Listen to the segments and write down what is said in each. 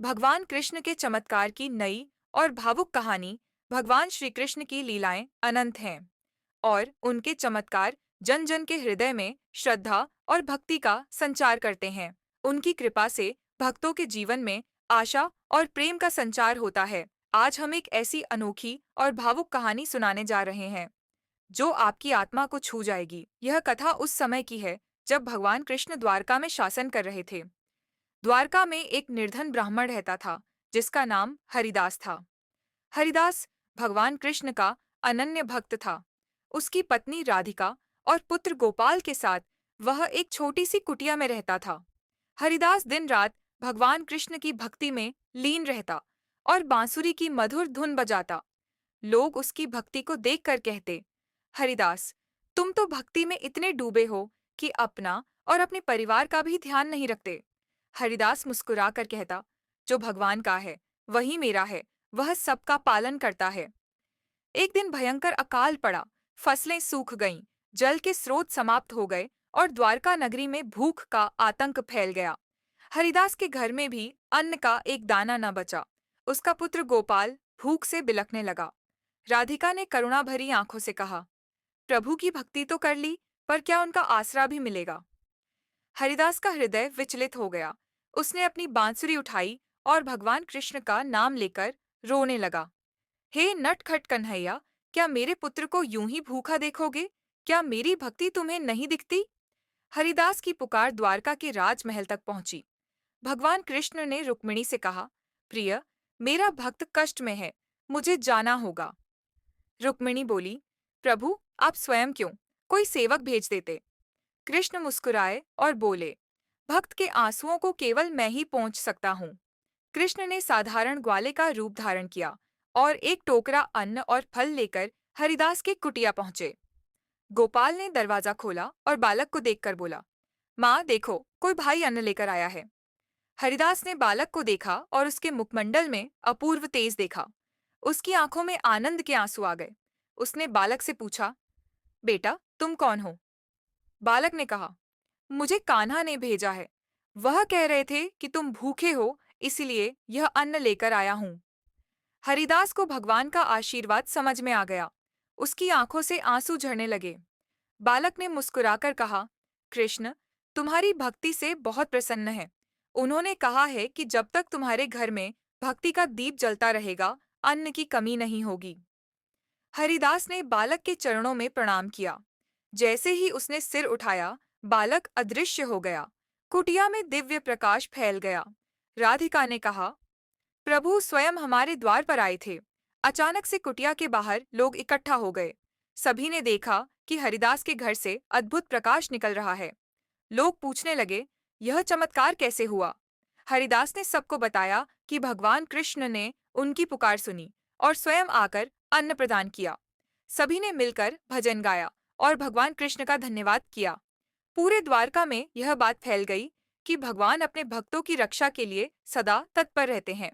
भगवान कृष्ण के चमत्कार की नई और भावुक कहानी। भगवान श्री कृष्ण की लीलाएं अनंत हैं और उनके चमत्कार जन जन के हृदय में श्रद्धा और भक्ति का संचार करते हैं। उनकी कृपा से भक्तों के जीवन में आशा और प्रेम का संचार होता है। आज हम एक ऐसी अनोखी और भावुक कहानी सुनाने जा रहे हैं जो आपकी आत्मा को छू जाएगी। यह कथा उस समय की है जब भगवान कृष्ण द्वारका में शासन कर रहे थे। द्वारका में एक निर्धन ब्राह्मण रहता था जिसका नाम हरिदास था। हरिदास भगवान कृष्ण का अनन्य भक्त था। उसकी पत्नी राधिका और पुत्र गोपाल के साथ वह एक छोटी सी कुटिया में रहता था। हरिदास दिन रात भगवान कृष्ण की भक्ति में लीन रहता और बांसुरी की मधुर धुन बजाता। लोग उसकी भक्ति को देखकर कहते, हरिदास, तुम तो भक्ति में इतने डूबे हो कि अपना और अपने परिवार का भी ध्यान नहीं रखते। हरिदास मुस्कुराकर कहता, जो भगवान का है वही मेरा है, वह सबका पालन करता है। एक दिन भयंकर अकाल पड़ा, फसलें सूख गईं, जल के स्रोत समाप्त हो गए और द्वारका नगरी में भूख का आतंक फैल गया। हरिदास के घर में भी अन्न का एक दाना न बचा। उसका पुत्र गोपाल भूख से बिलखने लगा। राधिका ने करुणा भरी आंखों से कहा, प्रभु की भक्ति तो कर ली, पर क्या उनका आसरा भी मिलेगा? हरिदास का हृदय विचलित हो गया। उसने अपनी बांसुरी उठाई और भगवान कृष्ण का नाम लेकर रोने लगा। हे नटखट कन्हैया, क्या मेरे पुत्र को यूं ही भूखा देखोगे? क्या मेरी भक्ति तुम्हें नहीं दिखती? हरिदास की पुकार द्वारका के राजमहल तक पहुंची। भगवान कृष्ण ने रुक्मिणी से कहा, प्रिय, मेरा भक्त कष्ट में है, मुझे जाना होगा। रुक्मिणी बोली, प्रभु, आप स्वयं क्यों? कोई सेवक भेज देते। कृष्ण मुस्कुराए और बोले, भक्त के आंसुओं को केवल मैं ही पहुंच सकता हूँ। कृष्ण ने साधारण ग्वाले का रूप धारण किया और एक टोकरा अन्न और फल लेकर हरिदास के कुटिया पहुंचे। गोपाल ने दरवाजा खोला और बालक को देखकर बोला, माँ देखो, कोई भाई अन्न लेकर आया है। हरिदास ने बालक को देखा और उसके मुखमंडल में अपूर्व तेज देखा। उसकी आंखों में आनंद के आंसू आ गए। उसने बालक से पूछा, बेटा, तुम कौन हो? बालक ने कहा, मुझे कान्हा ने भेजा है। वह कह रहे थे कि तुम भूखे हो, इसलिए यह अन्न लेकर आया हूं। हरिदास को भगवान का आशीर्वाद समझ में आ गया। उसकी आंखों से आंसू झरने लगे। बालक ने मुस्कुराकर कहा, कृष्ण, तुम्हारी भक्ति से बहुत प्रसन्न है। उन्होंने कहा है कि जब तक तुम्हारे घर में भक्ति का दीप जलता रहेगा, अन्न की कमी नहीं होगी। हरिदास ने बालक के चरणों में प्रणाम किया। जैसे ही उसने सिर उठाया, बालक अदृश्य हो गया। कुटिया में दिव्य प्रकाश फैल गया। राधिका ने कहा, प्रभु स्वयं हमारे द्वार पर आए थे। अचानक से कुटिया के बाहर लोग इकट्ठा हो गए। सभी ने देखा कि हरिदास के घर से अद्भुत प्रकाश निकल रहा है। लोग पूछने लगे, यह चमत्कार कैसे हुआ? हरिदास ने सबको बताया कि भगवान कृष्ण ने उनकी पुकार सुनी और स्वयं आकर अन्न प्रदान किया। सभी ने मिलकर भजन गाया और भगवान कृष्ण का धन्यवाद किया। पूरे द्वारका में यह बात फैल गई कि भगवान अपने भक्तों की रक्षा के लिए सदा तत्पर रहते हैं।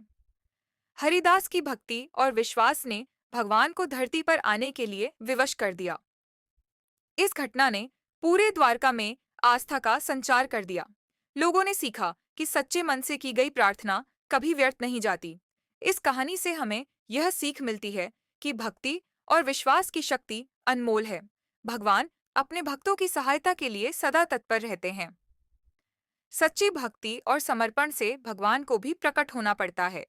हरिदास की भक्ति और विश्वास ने भगवान को धरती पर आने के लिए विवश कर दिया। इस घटना ने पूरे द्वारका में आस्था का संचार कर दिया। लोगों ने सीखा कि सच्चे मन से की गई प्रार्थना कभी व्यर्थ नहीं जाती। इस कहानी से हमें यह सीख मिलती है कि भक्ति और विश्वास की शक्ति अनमोल है। भगवान अपने भक्तों की सहायता के लिए सदा तत्पर रहते हैं। सच्ची भक्ति और समर्पण से भगवान को भी प्रकट होना पड़ता है।